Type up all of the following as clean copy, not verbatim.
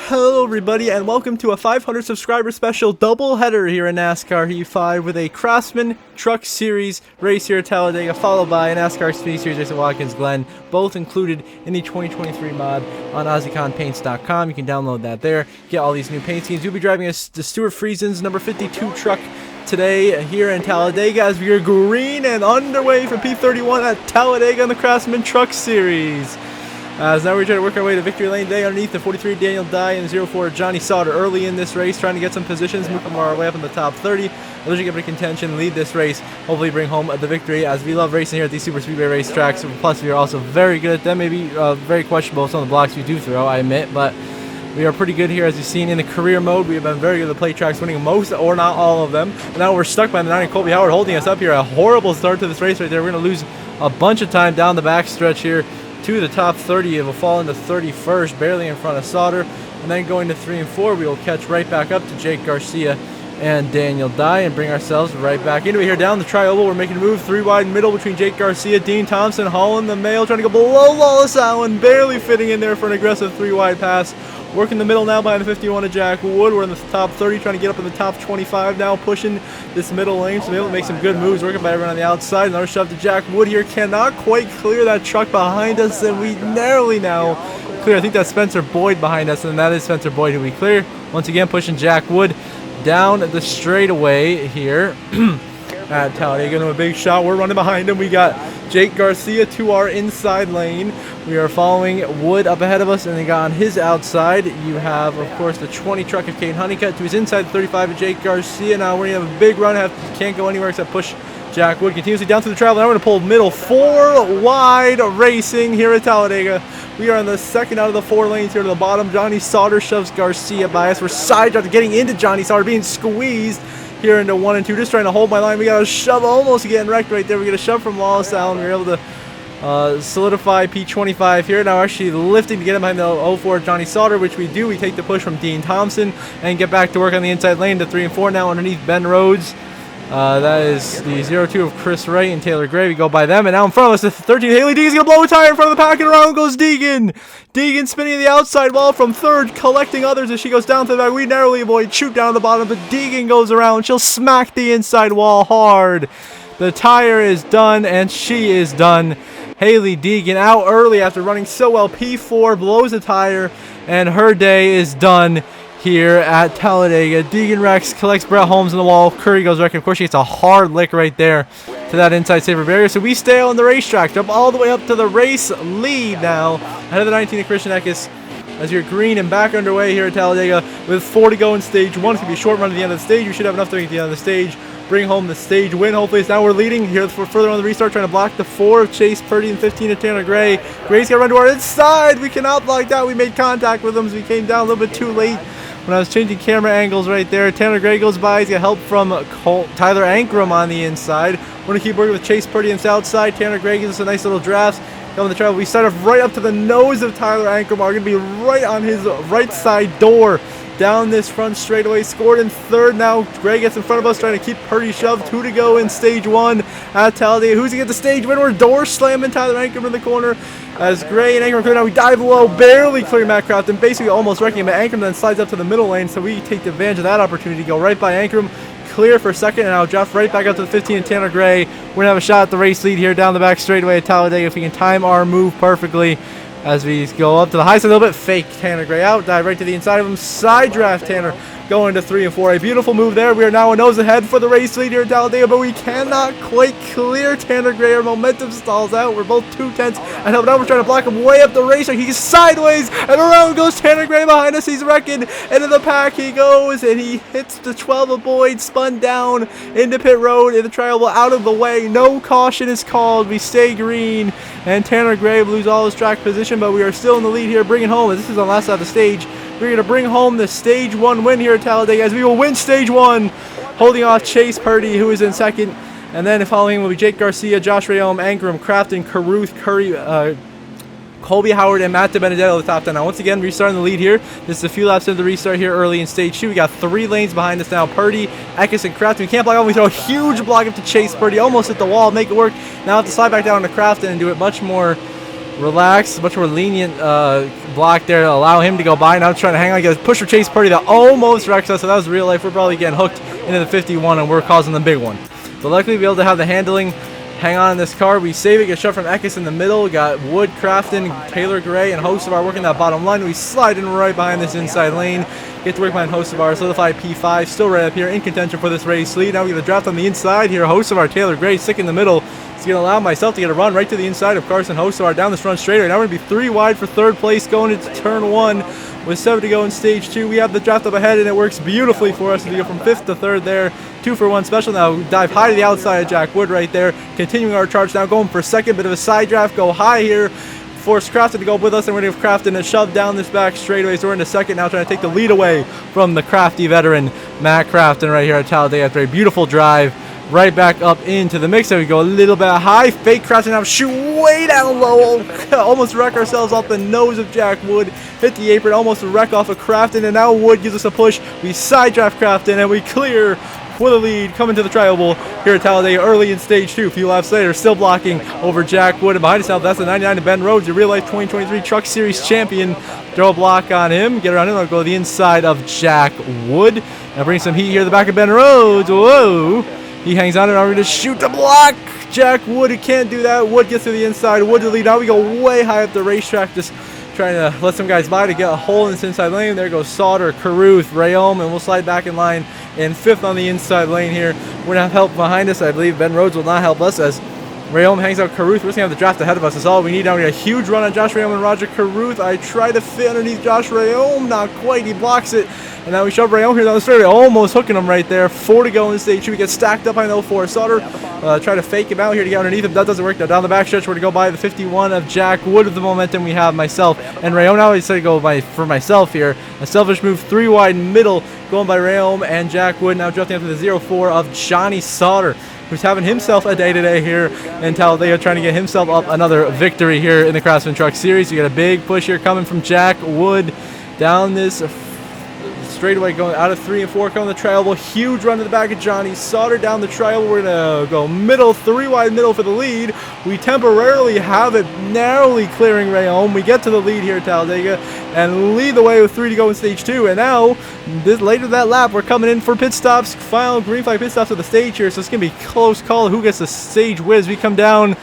Hello everybody and welcome to a 500 subscriber special doubleheader here in NASCAR E5 with a Craftsman Truck Series race here at Talladega, followed by a NASCAR Speed Series race at Watkins Glen, both included in the 2023 mod on OzzyConPaints.com. You can download that there, get all these new paint schemes. We'll be driving the Stuart Friesen's number 52 truck today here in Talladega as we are green and underway for P31 at Talladega in the Craftsman Truck Series. As now we're trying to work our way to victory lane today underneath the 43 Daniel Dye and 04 Johnny Sauter early in this race, trying to get some positions, moving our way up in the top 30. Those are get into contention, lead this race, hopefully bring home the victory, as we love racing here at these super speedway racetracks. Plus we are also very good at them, maybe very questionable some of the blocks we do throw, I admit, but we are pretty good here. As you've seen in the career mode, we have been very good at the plate tracks, winning most or not all of them. And now we're stuck by the 9 Colby Howard holding us up here. A horrible start to this race right there. We're going to lose a bunch of time down the back stretch here to the top 30. It will fall into 31st, barely in front of Sauter, and then going to 3 and 4, we will catch right back up to Jake Garcia and Daniel Dye and bring ourselves right back into it here. Down the tri-oval, we're making a move 3 wide middle between Jake Garcia, Dean Thompson, Holland the male, trying to go below Lawless Allen, barely fitting in there for an aggressive 3 wide pass. Working the middle now behind the 51 of Jack Wood. We're in the top 30, trying to get up in the top 25 now, pushing this middle lane, so we're able to make some good moves, working by everyone on the outside. Another shove to Jack Wood here, cannot quite clear that truck behind us, and we narrowly now clear. I think that's Spencer Boyd behind us, and that is Spencer Boyd who we clear. Once again, pushing Jack Wood down the straightaway here at Talladega. Into a big shot. We're running behind him. We got Jake Garcia to our inside lane. We are following Wood up ahead of us, and then got on his outside. You have, of course, the 20 truck of Kane Honeycutt to his inside, the 35 of Jake Garcia. Now we're going to have a big run. Can't go anywhere except push Jack Wood continuously down through the travel. Now we're going to pull middle 4 wide racing here at Talladega. We are on the second out of the 4 lanes here to the bottom. Johnny Sauter shoves Garcia by us. We're side getting into Johnny Sauter, being squeezed here into 1 and 2, just trying to hold my line. We got a shove, almost getting wrecked right there. We get a shove from Lawless Allen. We were able to solidify P25 here. Now actually lifting to get him behind the 04 Johnny Sauter, which we do. We take the push from Dean Thompson and get back to work on the inside lane to 3 and 4 now underneath Ben Rhodes. That is the 02 of Chris Wright and Taylor Gray. We go by them, and now in front of us, the 13 Haley Deegan's going to blow a tire in front of the pack, and around goes Deegan. Deegan spinning the outside wall from third, collecting others as she goes down to the back. We narrowly avoid shoot down at the bottom, but Deegan goes around. She'll smack the inside wall hard. The tire is done, and she is done. Haley Deegan out early after running so well. P4 blows a tire, and her day is done here at Talladega. Deegan wrecks, collects Brett Holmes in the wall. Curry goes wreck. Of course, she gets a hard lick right there to that inside saver barrier. So we stay on the racetrack, jump all the way up to the race lead now, ahead of the 19 of Christian Eckes, as you're green and back underway here at Talladega with 4 to go in stage 1. It's going to be a short run at the end of the stage. We should have enough to get to the end of the stage, bring home the stage win. Hopefully, it's now we're leading here for further on the restart, trying to block the 4 of Chase Purdy and 15 of Tanner Gray. Gray's got to run to our inside. We cannot block that. We made contact with him as we came down a little bit too late when I was changing camera angles right there. Tanner Gray goes by. He's got help from Tyler Ankrum on the inside. We're going to keep working with Chase Purdy on the outside. Tanner Gray gives us a nice little draft. Coming the travel, we start off right up to the nose of Tyler Ankrum. We're going to be right on his right side door. Down this front straightaway, scored in third. Now Gray gets in front of us, trying to keep Purdy shoved. 2 to go in stage 1 at Talladega. Who's going to get the stage win? We're door slamming Tyler Ankrum in the corner as Gray and Ankrum clear. Now we dive low, barely clear Matt Craft, and basically almost wrecking him. But Ankrum then slides up to the middle lane, so we take advantage of that opportunity to go right by Ankrum, clear for second, and I'll draft right back up to the 15 and Tanner Gray. We're going to have a shot at the race lead here down the back straightaway at Talladega if we can time our move perfectly. As we go up to the high side, a little bit fake Tanner Gray out, dive right to the inside of him, side draft Tanner going to 3 and 4. A beautiful move there. We are now a nose ahead for the race lead here at Talladega, but we cannot quite clear Tanner Gray. Our momentum stalls out. We're both 2/10. And now we're trying to block him way up the racetrack. He's sideways, and around goes Tanner Gray behind us. He's wrecking. Into the pack he goes, and he hits the 12 of Boyd, spun down into pit road in the trial, out of the way. No caution is called. We stay green, and Tanner Gray loses all his track position, but we are still in the lead here, bringing home, as this is on the last side of the stage. We're going to bring home the stage 1 win here at Talladega, as we will win stage 1, holding off Chase Purdy, who is in second. And then following will be Jake Garcia, Josh Rayom, Ankrum, Crafton, Caruth, Curry, Colby Howard, and Matt DiBenedetto at the top 10. Now, once again, restarting the lead here. This is a few laps into the restart here early in stage 2. We got 3 lanes behind us now. Purdy, Eckes, and Crafton. We can't block on. We throw a huge block up to Chase Purdy. Almost hit the wall. Make it work. Now have to slide back down to Crafton and do it much more relaxed, much more lenient block there to allow him to go by. Now trying to hang on, get a pusher chase party that almost wrecks us. So that was real life. We're probably getting hooked into the 51, and we're causing the big one. But luckily, we'll be able to have the handling. Hang on in this car. We save it, get shoved from Ekis in the middle. We got Wood, Crafton, Taylor Gray, and host of our working that bottom line. We slide in right behind this inside lane. Get to work behind host of our solidified P5. Still right up here in contention for this race lead. Now we get the draft on the inside here. Host of our Taylor Gray sick in the middle. It's going to allow myself to get a run right to the inside of Carson Host of our down this front straight. Right now we're going to be 3 wide for third place going into turn 1. With 7 to go in stage 2, we have the draft up ahead, and it works beautifully for us to go from 5th to 3rd there. 2 for 1 special. Now dive high to the outside of Jack Wood right there. Continuing our charge now, going for 2nd. Bit of a side draft, go high here. Force Crafton to go with us, and we're going to give Crafton a shove down this back straightaway. So we're into 2nd now, trying to take the lead away from the crafty veteran, Matt Crafton, right here at Talladega after a beautiful drive. Right back up into the mix. There we go, a little bit high. Fake Crafton now, shoot way down low. Almost wreck ourselves off the nose of Jack Wood. Hit the apron, almost wreck off of Crafton, and now Wood gives us a push. We side draft Crafton, and we clear for the lead, coming to the tri-oval here at Talladega early in stage 2. A few laps later, still blocking over Jack Wood. And behind us now, that's the 99 of Ben Rhodes, your real life 2023 Truck Series champion. Throw a block on him, get around him. I'll go to the inside of Jack Wood. Now bring some heat here at the back of Ben Rhodes. Whoa. He hangs on, and I'm going to shoot the block. Jack Wood, he can't do that. Wood gets to the inside. Wood to the lead. Now we go way high up the racetrack, just trying to let some guys by to get a hole in this inside lane. There goes Sauter, Caruth, Rayom, and we'll slide back in line in 5th on the inside lane here. We're going to have help behind us. I believe Ben Rhodes will not help us as Rayom hangs out Caruth. We're just going to have the draft ahead of us. That's all we need now. We got a huge run on Josh Rayom and Roger Caruth. I try to fit underneath Josh Rayom. Not quite. He blocks it. And now we shove Rayom here down the straightaway, almost hooking him right there. 4 to go in stage 2. We get stacked up on 04. Sauter try to fake him out here to get underneath him. That doesn't work. Now down the back stretch, we're going to go by the 51 of Jack Wood with the momentum we have, myself and Rayom. Now I decided to go for myself here. A selfish move, 3 wide middle, going by Rayom and Jack Wood. Now drifting up to the 04 of Johnny Sauter, who's having himself a day today here in Talladega, trying to get himself up another victory here in the Craftsman Truck Series. You got a big push here coming from Jack Wood down this straightaway, going out of 3 and 4, coming the tri-oval. Huge run to the back of Johnny Sauter down the tri-oval. We're going to go middle, 3 wide middle for the lead. We temporarily have it, narrowly clearing Rayom. We get to the lead here at Talladega and lead the way with 3 to go in stage 2. And now, later that lap, we're coming in for pit stops. Final green flag pit stops of the stage here, so it's going to be close call who gets the stage whiz. We come down,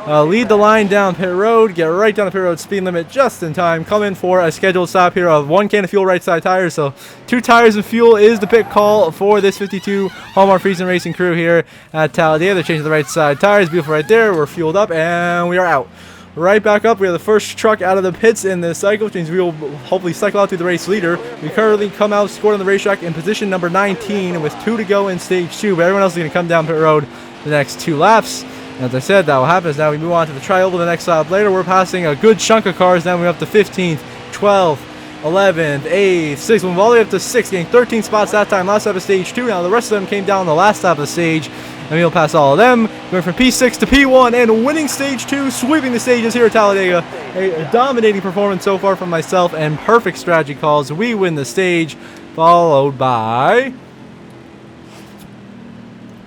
lead the line down pit road, get right down the pit road speed limit just in time. Come in for a scheduled stop here of 1 can of fuel, right side tires. So 2 tires of fuel is the pit call for this 52 Hallmark Friesen Racing crew here at Talladega. They're changing the right side tires. Beautiful right there. We're fueled up and we are out. Right back up. We have the first truck out of the pits in this cycle, which means we will hopefully cycle out to the race leader. We currently come out scored on the racetrack in position number 19 with 2 to go in stage 2. But everyone else is going to come down pit road the next 2 laps. As I said, that will happen as now we move on to the tri-oval the next lap later. We're passing a good chunk of cars. Now we're up to 15th, 12th, 11th, 8th, 6th. We're all the way up to 6th, getting 13 spots that time. Last lap of stage 2. Now the rest of them came down the last lap of the stage. And we'll pass all of them. Going from P6 to P1 and winning stage 2, sweeping the stages here at Talladega. A dominating performance so far from myself and perfect strategy calls. We win the stage, followed by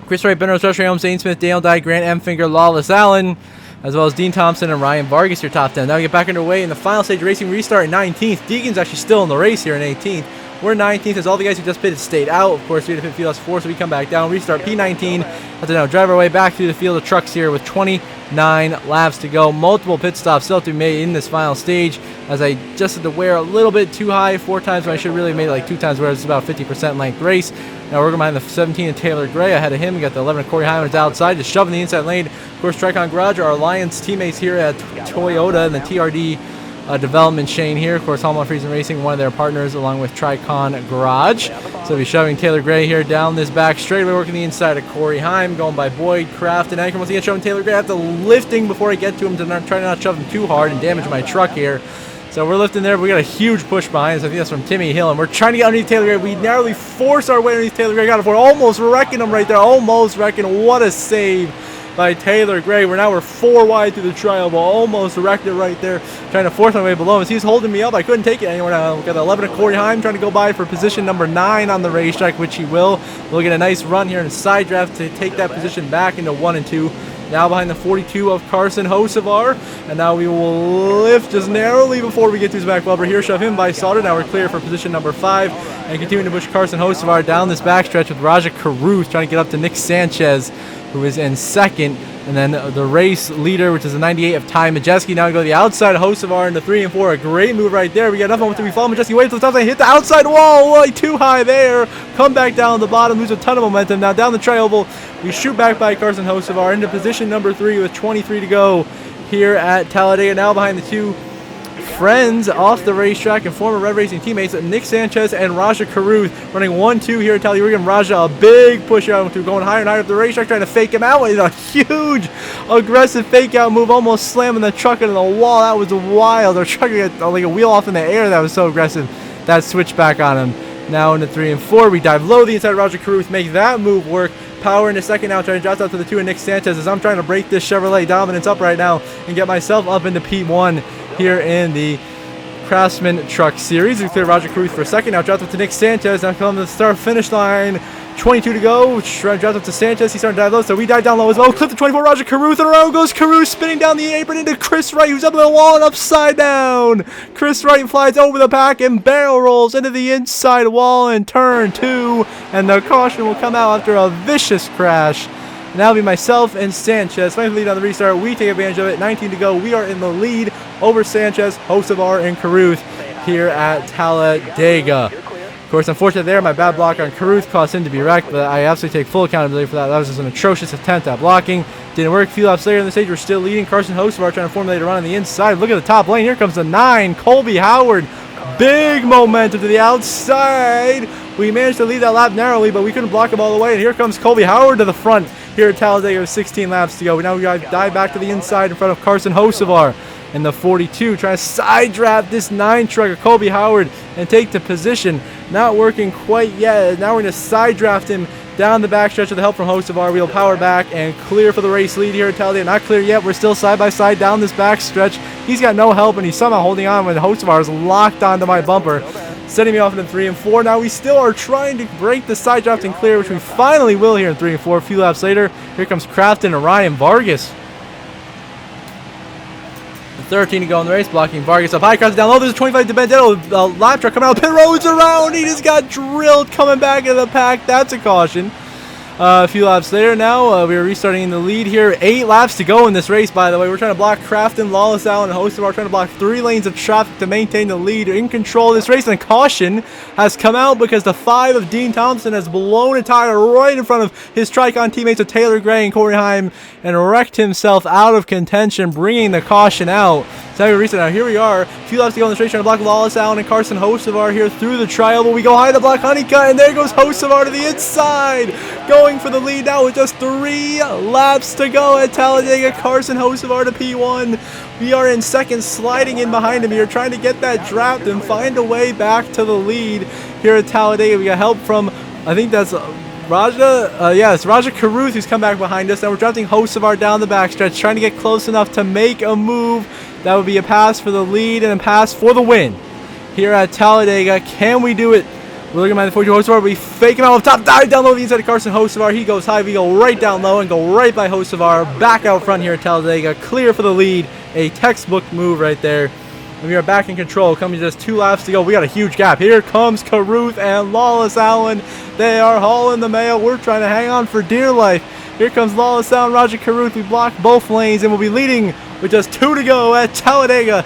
Chris Wright, Ben Rhodes, Josh Rayom, Zane Smith, Daniel Dye, Grant M. Finger, Lawless Allen, as well as Dean Thompson and Ryan Vargas, your top 10. Now we get back underway in the final stage racing. Restart at 19th. Deegan's actually still in the race here in 18th. We're 19th as all the guys who just pitted stayed out. Of course, we had to pit field us 4, so we come back down. Restart P19. Have to now drive our way back through the field of trucks here with 29 laps to go. Multiple pit stops still to be made in this final stage, as I just had to wear a little bit too high 4 times when I should really have made it like 2 times, where it's about 50% length race. Now we're going behind the 17 of Taylor Gray. Ahead of him, we got the 11 of Corey Hyman's outside, just shoving the inside lane. Of course, Tricon Garage, our Alliance teammates here at Toyota and the TRD development chain here. Of course, Hallmark Friesen Racing, one of their partners, along with Tricon Garage. So we'll be shoving Taylor Gray here down this back straightaway, working the inside of Corey Heim, going by Boyd, Kraft, and Anchor. Once again, shoving Taylor Gray. I have to lifting before I get to him to try not to shove him too hard and damage my truck here. So we're lifting there, but we got a huge push behind us. I think that's from Timmy Hill, and we're trying to get underneath Taylor Gray. We narrowly force our way underneath Taylor Gray. Got it for almost wrecking him right there. Almost wrecking. What a save by Taylor Gray. We're 4 wide through the tri-oval. Almost wrecked it right there. Trying to force my way below him. He's holding me up. I couldn't take it anymore now. We've got 11 of Corey Heim trying to go by for position number 9 on the racetrack, which he will. We'll get a nice run here in a side draft to take that position back into 1 and 2. now behind the 42 of Carson Hocevar. And now we will lift just narrowly before we get to his back bumper here, shove him by Sauter. Now we're clear for position number 5 and continuing to push Carson Hocevar down this backstretch with Raja Caruth trying to get up to Nick Sanchez, who is in second. And then the race leader, which is the 98 of Ty Majeski, now go to the outside of Hocevar into 3 and 4. A great move right there. We got enough momentum. We follow Majeski way to the top side, hit the outside wall, like too high there. Come back down the bottom, lose a ton of momentum. Now down the tri-oval, we shoot back by Carson Hocevar into position number 3 with 23 to go here at Talladega. Now behind the 2 friends off the racetrack and former Red Racing teammates, Nick Sanchez and Raja Caruth, running 1-2 here at Talladega. We're giving Raja a big push out, going higher and higher up the racetrack, trying to fake him out with a huge aggressive fake out move, almost slamming the truck into the wall. That was wild. Our truck got like a wheel off in the air. That was so aggressive. That switched back on him. Now into 3 and 4, we dive low the inside of Raja Caruth, make that move work. Power into second now, trying to drop out to the 2 and Nick Sanchez as I'm trying to break this Chevrolet dominance up right now and get myself up into P1 here in the Craftsman Truck Series. We clear Raja Caruth for a second. Now dropped up to Nick Sanchez. Now come to the start finish line. 22 to go. Dropped up to Sanchez. He's starting to dive low, so we dive down low as well. Clip the 24. Raja Caruth, and around goes Caruth, spinning down the apron into Chris Wright, who's up in the wall and upside down. Chris Wright flies over the pack and barrel rolls into the inside wall in turn 2, and the caution will come out after a vicious crash. And that'll be myself and Sanchez. Fighting the lead on the restart. We take advantage of it. 19 to go. We are in the lead over Sanchez, Hocevar, and Caruth here at Talladega. Of course, unfortunately there, my bad block on Caruth caused him to be wrecked, but I absolutely take full accountability for that. That was just an atrocious attempt at blocking. Didn't work. Few laps later in the stage, we're still leading. Carson Hocevar trying to formulate a run on the inside. Look at the top lane. Here comes the 9, Colby Howard. Big momentum to the outside. We managed to lead that lap narrowly, but we couldn't block him all the way. And here comes Colby Howard to the front here at Talladega with 16 laps to go. Now we got to dive back to the inside in front of Carson Hocevar in the 42, trying to side draft this 9 truck of Colby Howard and take the position. Not working quite yet. Now we're going to side draft him down the backstretch with the help from Hocevar. We'll power back and clear for the race lead here at Talladega. Not clear yet. We're still side by side down this backstretch. He's got no help, and he's somehow holding on when Hocevar is locked onto my bumper, setting me off into 3 and 4. Now we still are trying to break the side draft and clear, which we finally will here in 3 and 4. A few laps later, here comes Crafton and Ryan Vargas. 13 to go in the race, blocking Vargas up high. Crafton down low. There's a 25 to Benedetto. Lap truck coming out. Pit roads around. He just got drilled coming back into the pack. That's a caution. A few laps later now, we are restarting in the lead here. 8 laps to go in this race, by the way. We're trying to block Crafton, Lawless Allen, and Hocevar. Trying to block 3 lanes of traffic to maintain the lead. In control of this race, and caution has come out because the 5 of Dean Thompson has blown a tire right in front of his Tricon teammates of Taylor Gray and Corey Heim and wrecked himself out of contention, bringing the caution out. So we restart now. Here we are. A few laps to go in the race, trying to block Lawless Allen and Carson Hocevar here through the tri-oval. We go high to block Honeycutt, and there goes Hocevar to the inside. Going for the lead now with just 3 laps to go at Talladega. Carson Hocevar to P1. We are in second, sliding in behind him here, trying to get that draft and find a way back to the lead here at Talladega. We got help from, I think that's Raja, it's Raja Caruth who's come back behind us. Now we're drafting Hocevar down the backstretch, trying to get close enough to make a move. That would be a pass for the lead and a pass for the win here at Talladega. Can we do it? We're looking at the 42 Hocevar. We fake him out of top, dive down low the inside of Carson Hocevar. He goes high. We go right down low and go right by Hocevar. Back out front here at Talladega. Clear for the lead. A textbook move right there. And we are back in control. Coming just 2 laps to go. We got a huge gap. Here comes Caruth and Lawless Allen. They are hauling the mail. We're trying to hang on for dear life. Here comes Lawless Allen, Raja Caruth. We block both lanes and we'll be leading with just 2 to go at Talladega.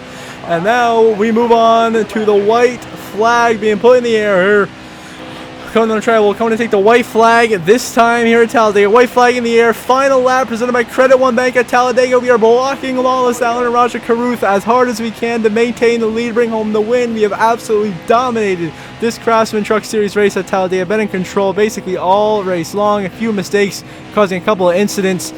And now we move on to the white flag being put in the air here. Coming on the trail, we're coming to take the white flag this time here at Talladega. White flag in the air. Final lap presented by Credit One Bank at Talladega. We are blocking Lawless Allen and Raja Caruth as hard as we can to maintain the lead, bring home the win. We have absolutely dominated this Craftsman Truck Series race at Talladega. Been in control basically all race long. A few mistakes causing a couple of incidents,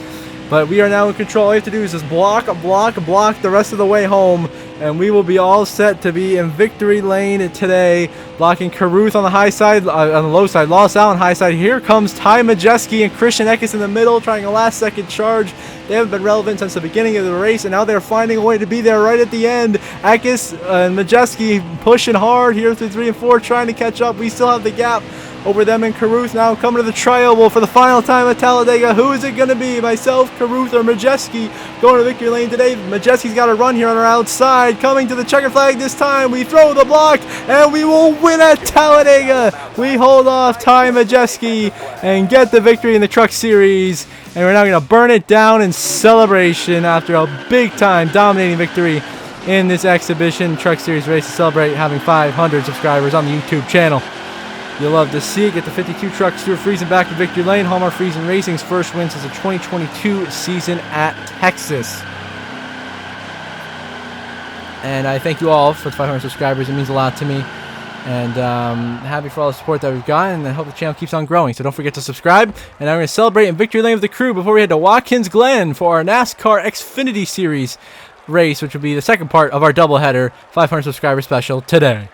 but we are now in control. All we have to do is just block the rest of the way home, and we will be all set to be in victory lane today. Blocking Caruth on the high side, on the low side, Lawless Allen high side. Here comes Ty Majeski and Christian Eckes in the middle, trying a last-second charge. They haven't been relevant since the beginning of the race, and now they're finding a way to be there right at the end. Eckes and Majeski pushing hard here through 3 and 4, trying to catch up. We still have the gap over them and Caruth. Now coming to the trioval for the final time at Talladega. Who is it going to be? Myself, Caruth, or Majeski going to victory lane today. Majeski's got a run here on our outside. Coming to the checker flag this time. We throw the block and we will win at Talladega. We hold off Ty Majeski and get the victory in the Truck Series. And we're now going to burn it down in celebration after a big-time dominating victory in this exhibition Truck Series race to celebrate having 500 subscribers on the YouTube channel. You'll love to see it. Get the 52 truck, Stuart Friesen back to victory lane. Hallmark Friesen Racing's first win since the 2022 season at Texas. And I thank you all for the 500 subscribers. It means a lot to me. And happy for all the support that we've gotten, and I hope the channel keeps on growing. So don't forget to subscribe. And now we're going to celebrate in victory lane with the crew before we head to Watkins Glen for our NASCAR Xfinity Series race, which will be the second part of our doubleheader 500 subscriber special today.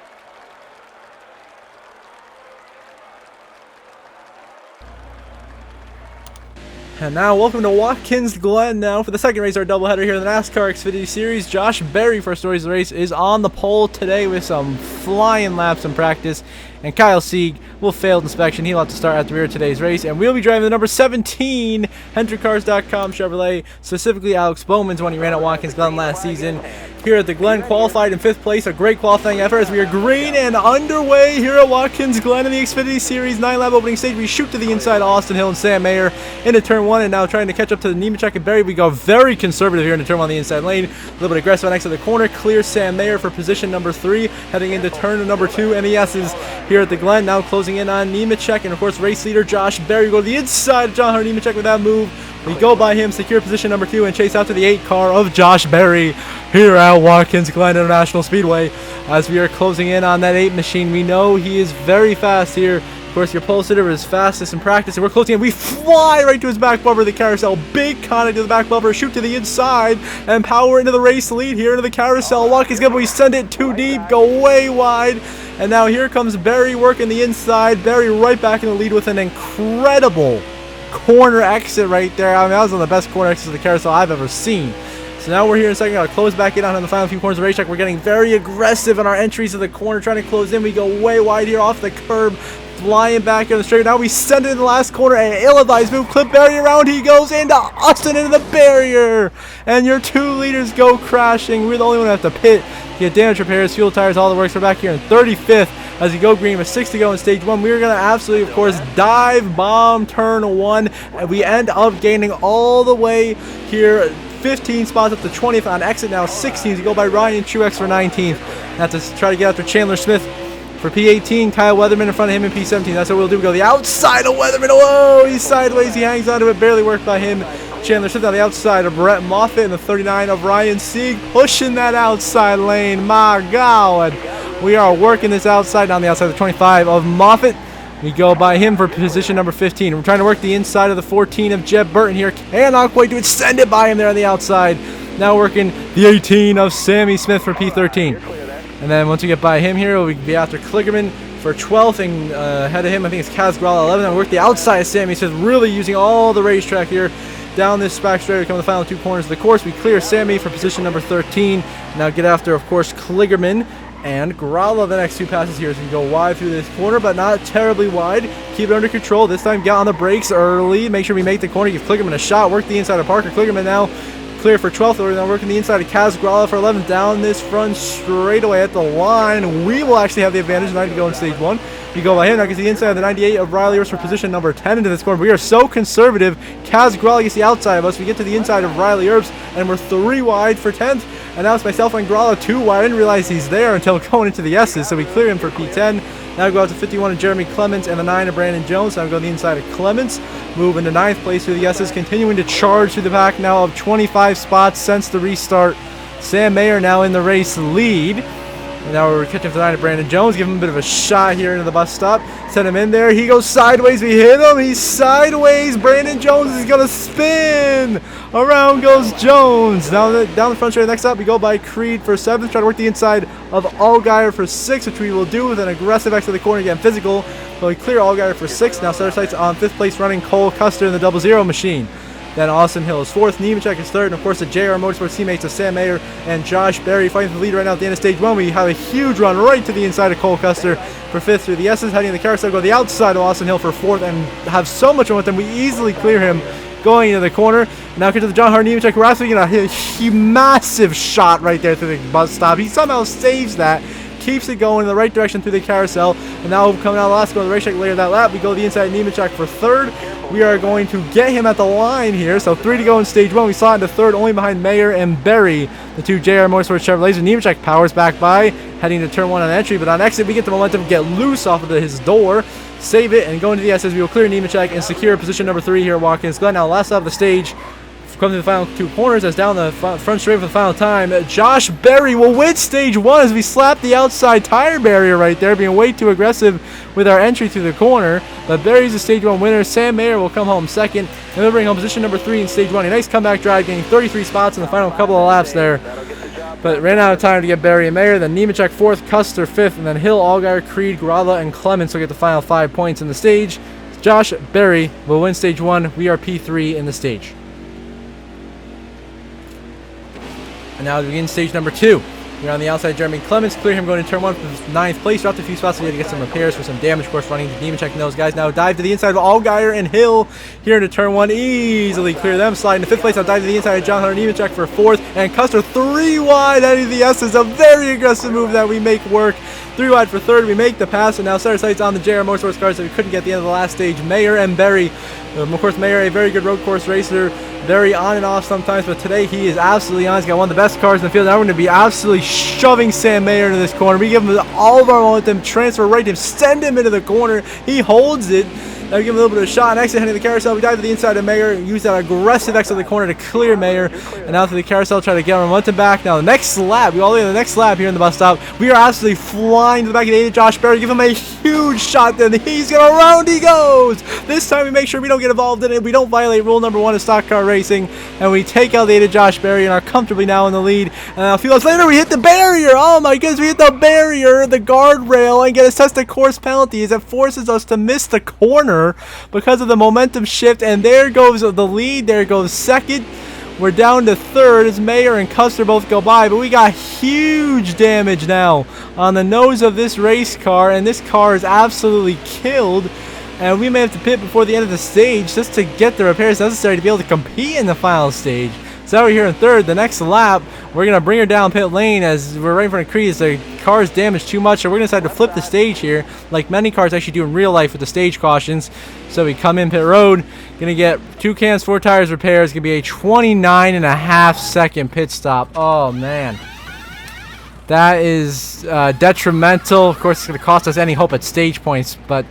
And now, welcome to Watkins Glen now for the second race of our doubleheader here in the NASCAR Xfinity Series. Josh Berry, for stories of the race, is on the pole today with some flying laps in practice. And Kyle Sieg will fail inspection. He'll have to start at the rear of today's race. And we'll be driving the number 17 HendrickCars.com Chevrolet, specifically Alex Bowman's one he ran at Watkins Glen last season. Here at the Glen, qualified in 5th place, a great qualifying effort as we are green and underway here at Watkins Glen in the Xfinity Series 9-lap opening stage. We shoot to the inside, Austin Hill and Sam Mayer into turn 1, and now trying to catch up to the Nemechek and Berry. We go very conservative here into turn 1 on the inside lane. A little bit aggressive on next to the corner. Clear Sam Mayer for position number 3, heading into turn number 2. And the S's here at the Glen, now closing in on Nemechek, and of course race leader Josh Berry. We go to the inside of John Hunter Nemechek with that move. We go by him, secure position number 2, and chase out to the 8 car of Josh Berry here at Watkins Glen International Speedway. As we are closing in on that 8 machine, we know he is very fast here. Of course, your pole sitter is fastest in practice, and we're closing in. We fly right to his back bumper of the carousel. Big contact to the back bumper, shoot to the inside, and power into the race lead here into the carousel. Watkins Glen, we send it too deep, go way wide. And now here comes Berry working the inside. Berry right back in the lead with an incredible corner exit right there. I mean, that was one of the best corner exits of the carousel I've ever seen. So now we're here in a second. Got to close back in on the final few corners of the racetrack. We're getting very aggressive on our entries to the corner, trying to close in. We go way wide here off the curb, flying back in the straight. Now we send it in the last corner. An ill-advised move. Clip Berry around. He goes into Austin into the barrier. And your 2 leaders go crashing. We're the only one that have to pit. Get damage repairs, fuel, tires, all the works. We're back here in 35th as we go green with 6 to go in stage 1. We're going to absolutely, of course, dive bomb turn 1. And we end up gaining all the way here 15 spots up to 20th on exit, now 16 to go by Ryan Truex for 19th. Have to try to get after Chandler Smith for P18. Kyle Weatherman in front of him in P17. That's what we'll do. We go the outside of Weatherman. Whoa, he's sideways. He hangs onto it. Barely worked by him. Chandler Smith on the outside of Brett Moffitt in the 39 of Ryan Sieg, pushing that outside lane. My God, we are working this outside down the outside of the 25 of Moffitt. We go by him for position number 15. We're trying to work the inside of the 14 of Jeb Burton here. Cannot quite do it. Send it by him there on the outside. Now working the 18 of Sammy Smith for P13. And then once we get by him here, we'll be after Kligerman for 12th, and ahead of him, I think it's Kaz Gralla 11. And we work the outside of Sammy Smith, really using all the racetrack here. Down this back straight, we come to the final 2 corners of the course. We clear Sammy for position number 13. Now get after, of course, Kligerman and Gralla the next 2 passes here. So we go wide through this corner, but not terribly wide. Keep it under control. This time get on the brakes early. Make sure we make the corner. Give Kligerman a shot. Work the inside of Parker. Kligerman now clear for 12th. We're now working the inside of Kaz Gralla for 11th. Down this front straightaway at the line. We will actually have the advantage tonight to go in stage 1. You go by him. Now gets the inside of the 98 of Riley Earps for position number 10 into this corner. We are so conservative. Kaz Gralla gets the outside of us. We get to the inside of Riley Earps, and we're 3 wide for 10th. And now it's myself and Gralla 2 wide. I didn't realize he's there until going into the S's, so we clear him for P10. Now we go out to 51 of Jeremy Clements and the 9 of Brandon Jones. Now we go on the inside of Clements. Move into 9th place through the S's, continuing to charge through the pack now of 25 spots since the restart. Sam Mayer now in the race lead. And now we're catching up to the 9 of Brandon Jones. Give him a bit of a shot here into the bus stop. Send him in there. He goes sideways. We hit him. He's sideways. Brandon Jones is going to spin. Around goes Jones. Down the front straight. Next up, we go by Creed for 7th. Try to work the inside of Allgaier for 6th, which we will do with an aggressive exit of the corner again. Physical. But we clear Allgaier for 6th. Now set our sights on 5th place running Cole Custer in the 00 machine. Then Austin Hill is 4th, Nemechek is 3rd, and of course the JR Motorsports teammates of Sam Mayer and Josh Berry fighting for the lead right now at the end of stage 1. We have a huge run right to the inside of Cole Custer for 5th through the S's, heading the carousel, go the outside of Austin Hill for 4th, and have so much momentum we easily clear him going into the corner. Now get to the John Hart Nemechek. We're actually going to hit a massive shot right there through the bus stop. He somehow saves that, keeps it going in the right direction through the carousel, and now coming out of the last go of the racetrack later that lap, we go the inside Nemechek for 3rd. We are going to get him at the line here, so 3 to go in stage 1. We saw it into 3rd, only behind Mayer and Berry, the 2 JR Motorsports Chevrolets. And Nemechek powers back by, heading to turn 1 on entry, but on exit we get the momentum, get loose off of his door, save it, and go into the SS. We will clear Nemechek and secure position number 3 here at Watkins Glen. Now last out of the stage, come to the final 2 corners as down the front straight for the final time. Josh Berry will win stage 1 as we slap the outside tire barrier right there, being way too aggressive with our entry through the corner. But Berry's the stage 1 winner. Sam Mayer will come home 2nd, and they'll bring home position number 3 in stage 1. A nice comeback drive, getting 33 spots in the final couple of laps there. But ran out of time to get Berry and Mayer. Then Nemechek 4th, Custer 5th, and then Hill, Allgaier, Creed, Gralla, and Clements will get the final 5 points in the stage. Josh Berry will win stage 1. We are P3 in the stage. And now we begin stage number 2. We're on the outside, Jeremy Clements. Clear him going to turn 1 for 9th place. Dropped a few spots, so we had to get some repairs for some damage, of course, running to Nemechek and those guys. Now dive to the inside of Allgaier and Hill here into turn 1. Easily clear them. Sliding to 5th place. Now dive to the inside of John Hunter Nemechek for 4th. And Custer 3 wide out of the S's. A very aggressive move that we make work. 3 wide for 3rd. We make the pass, and now set our sights on the JR Motorsports cars that we couldn't get at the end of the last stage. Mayer and Berry. Of course, Mayer, a very good road course racer, very on and off sometimes, but today he is absolutely on. He's got one of the best cars in the field. Now we're going to be absolutely shoving Sam Mayer into this corner. We give him all of our momentum, transfer right to him, send him into the corner. He holds it. Now we give him a little bit of a shot and exit, heading to the carousel. We dive to the inside of Mayer, use that aggressive exit of the corner to clear Mayer, and out to the carousel, try to get our momentum back. Now the next lap, we all the way to the next lap here in the bus stop. We are absolutely flying to the back of the 8 of Josh Berry, give him a huge shot, then he's gonna round he goes. This time we make sure we don't get involved in it, we don't violate rule number 1 of stock car racing, and we take out the 8 of Josh Berry and are comfortably now in the lead. And a few laps later we hit the barrier. Oh my goodness, we hit the barrier, the guardrail, and get a tested course penalty as it forces us to miss the corner because of the momentum shift, and there goes the lead. There goes 2nd. We're down to 3rd as Mayer and Custer both go by, but we got huge damage now on the nose of this race car, and this car is absolutely killed, and we may have to pit before the end of the stage just to get the repairs necessary to be able to compete in the final stage. So we're here in 3rd. The next lap, we're going to bring her down pit lane as we're right in front of Creed. The car's damaged too much, so we're going to decide to flip the stage here, like many cars actually do in real life with the stage cautions. So we come in pit road, going to get 2 cans, 4 tires repairs. Going to be a 29.5-second pit stop. Oh, man. That is detrimental. Of course, it's going to cost us any hope at stage points, but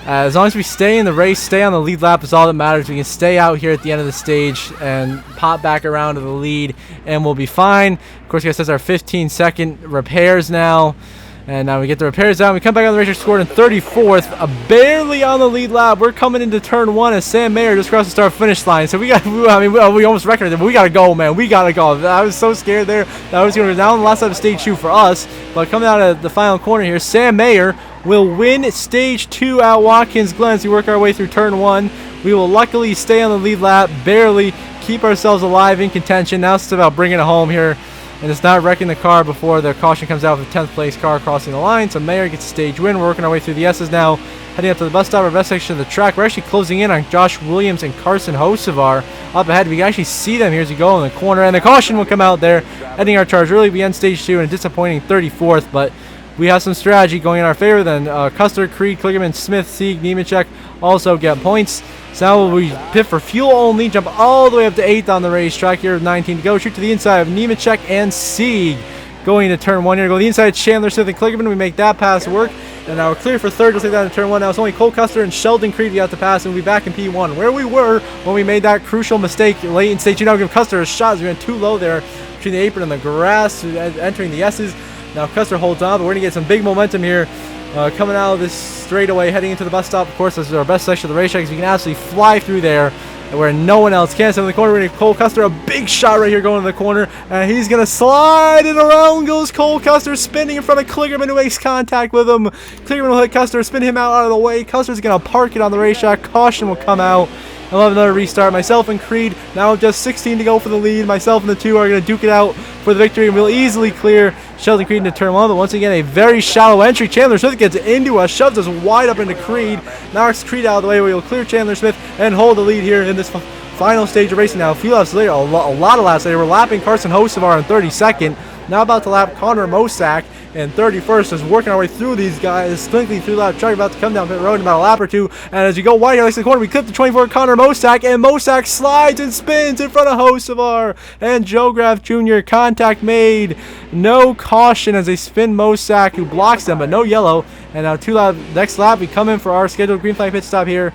as long as we stay in the race, stay on the lead lap is all that matters. We can stay out here at the end of the stage and pop back around to the lead, and we'll be fine. Of course, it says our 15-second repairs now. And now we get the repairs out. We come back on the racetrack, scored in 34th, barely on the lead lap. We're coming into turn 1 as Sam Mayer just crossed the start-finish line. So we almost recorded it, but we got to go, man. We got to go. I was so scared there that I was going to go down the last side of stage 2 for us. But coming out of the final corner here, Sam Mayer will win stage 2 at Watkins Glen as we work our way through turn 1. We will luckily stay on the lead lap, barely keep ourselves alive in contention. Now it's about bringing it home here, and it's not wrecking the car before the caution comes out with the 10th place car crossing the line. So Mayer gets a stage win. We're working our way through the S's now, heading up to the bus stop, our best section of the track. We're actually closing in on Josh Williams and Carson Hocevar up ahead. We can actually see them here as we go in the corner, and the caution will come out there, ending our charge early. We end stage 2 in a disappointing 34th, but we have some strategy going in our favor. Then Custer, Creed, Kligerman, Smith, Sieg, Nemechek also get points. So now we pit for fuel only, jump all the way up to 8th on the racetrack here with 19 to go. Shoot to the inside of Nemechek and Sieg going into turn 1 here. Go to the inside of Chandler, Smith, and Kligerman. We make that pass work. And now we're clear for 3rd. We'll take that in turn 1. Now it's only Cole Custer and Sheldon Creed we have to pass, and we'll be back in P1 where we were when we made that crucial mistake late in stage 2. Now we'll give Custer a shot as we went too low there between the apron and the grass, entering the S's. Now Custer holds on, but we're going to get some big momentum here coming out of this straightaway, heading into the bus stop. Of course, this is our best section of the racetrack, so we can absolutely fly through there where no one else can. So in the corner, we're going to Cole Custer, a big shot right here going in the corner, and he's going to slide it around. Goes Cole Custer, spinning in front of Kligerman, who makes contact with him. Kligerman will hit Custer, spin him out of the way. Custer's going to park it on the racetrack. Caution will come out and we'll have another restart. Myself and Creed now just 16 to go for the lead. Myself and the two are going to duke it out for the victory, and we'll easily clear Sheldon Creed into turn 1. But once again, a very shallow entry. Chandler Smith gets into us, shoves us wide up into Creed, knocks Creed out of the way. We will clear Chandler Smith and hold the lead here in this final stage of racing. Now, a few laps later, a lot of laps later, we're lapping Carson Hocevar in 32nd. Now about to lap Connor Mosak in 31st, just working our way through these guys, slinking through that truck, about to come down pit road in about a lap or two. And as you go wide here, like the corner, we clip the 24 Connor Mosak, and Mosak slides and spins in front of Hocevar and Joe Graff Jr. Contact made, no caution as they spin Mosak, who blocks them, but no yellow. And now next lap, we come in for our scheduled green flag pit stop here.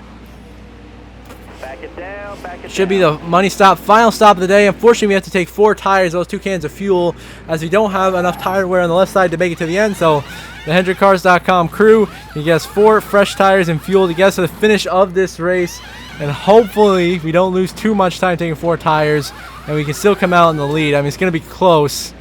Should be the money stop, final stop of the day. Unfortunately, we have to take 4 tires, those 2 cans of fuel, as we don't have enough tire wear on the left side to make it to the end. So the HendrickCars.com crew, you get us 4 fresh tires and fuel to get us to the finish of this race. And hopefully we don't lose too much time taking 4 tires, and we can still come out in the lead. I mean, it's going to be close.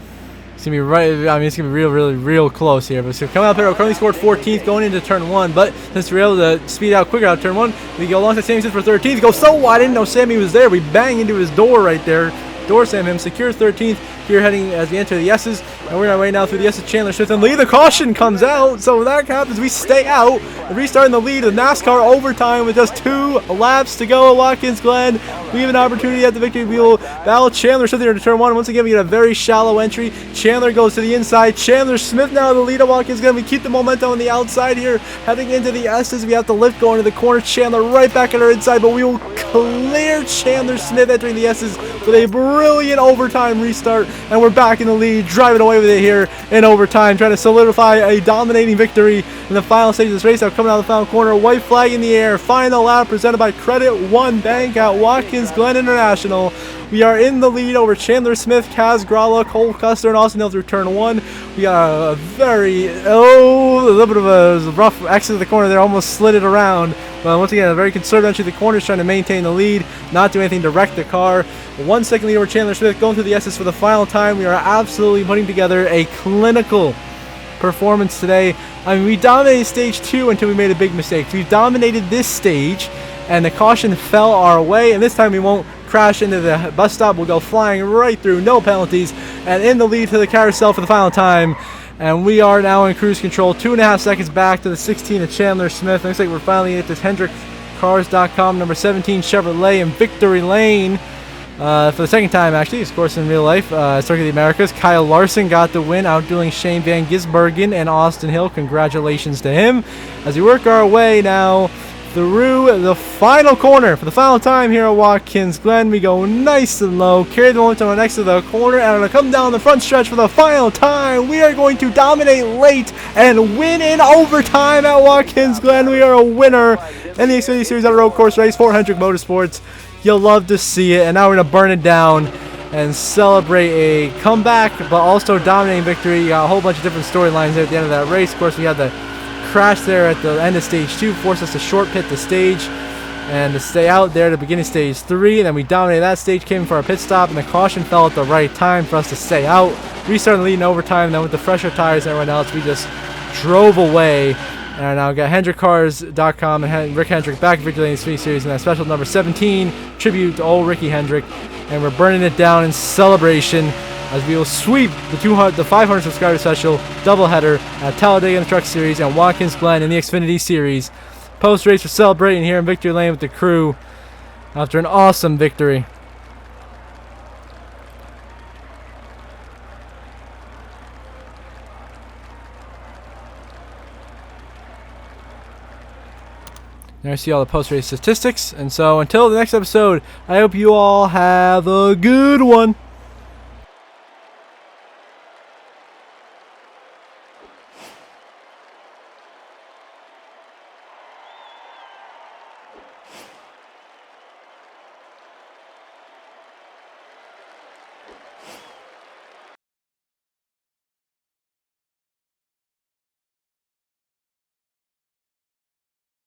It's going to be right, I mean, it's going to be real close here. But so coming out there, we currently scored 14th going into turn 1. But since we were able to speed out quicker out of turn 1, we go alongside Sammy Smith for 13th. Go so wide, I didn't know Sammy was there. We bang into his door right there. Door slam him, secure 13th here heading as we enter the S's. And we're on our way now through the S's. Chandler Smith and lead. The caution comes out. So when that happens, we stay out. Restarting the lead of NASCAR overtime with just 2 laps to go at Watkins Glen. We have an opportunity at the victory wheel. Battle Chandler Smith here to turn 1. Once again, we get a very shallow entry. Chandler goes to the inside. Chandler Smith now the lead of Watkins Glen. We keep the momentum on the outside here. Heading into the S's, we have to lift going to the corner. Chandler right back at our inside, but we will clear Chandler Smith entering the S's with a brilliant overtime restart, and we're back in the lead, driving away with it here in overtime, trying to solidify a dominating victory in the final stage of this race. Now coming out of the final corner, white flag in the air, final lap presented by Credit One Bank at Watkins Glen International. We are in the lead over Chandler Smith, Kaz Gralla, Cole Custer, and Austin Hill through turn 1. We got a little bit of a rough exit of the corner there, almost slid it around. But once again, a very conservative entry of the corners, trying to maintain the lead, not do anything to wreck the car. 1 second lead over Chandler Smith, going through the S's for the final time. We are absolutely putting together a clinical performance today. I mean, we dominated stage 2 until we made a big mistake. We dominated this stage, and the caution fell our way, and this time we won't crash into the bus stop. We'll go flying right through, no penalties, and in the lead to the carousel for the final time. And we are now in cruise control, 2.5 seconds back to the 16 of Chandler Smith. Looks like we're finally at this HendrickCars.com number 17 Chevrolet in victory lane for the second time, actually, of course, in real life. Circuit of the Americas. Kyle Larson got the win, outdueling Shane Van Gisbergen and Austin Hill. Congratulations to him. As we work our way now through the final corner for the final time here at Watkins Glen, we go nice and low, carry the momentum next to the corner, and to come down the front stretch for the final time. We are going to dominate late and win in overtime at Watkins Glen. We are a winner in the Xfinity Series on a road course race for Hendrick Motorsports. You'll love to see it, and now we're going to burn it down and celebrate a comeback, but also dominating victory. You got a whole bunch of different storylines there at the end of that race. Of course, we had the crash there at the end of stage 2, forced us to short pit the stage and to stay out there to begin stage 3. And then we dominated that stage, came for our pit stop, and the caution fell at the right time for us to stay out. Restarting the lead in overtime, and then with the fresher tires and everyone else, we just drove away. And I now got HendrickCars.com and Rick Hendrick back in Victory Lane Xfinity Series in that special number 17 tribute to old Ricky Hendrick. And we're burning it down in celebration as we will sweep the 500 subscriber special doubleheader at Talladega in the Truck Series and Watkins Glen in the Xfinity Series. Post-race, we're celebrating here in Victory Lane with the crew after an awesome victory. There I see all the post-race statistics. And so until the next episode, I hope you all have a good one.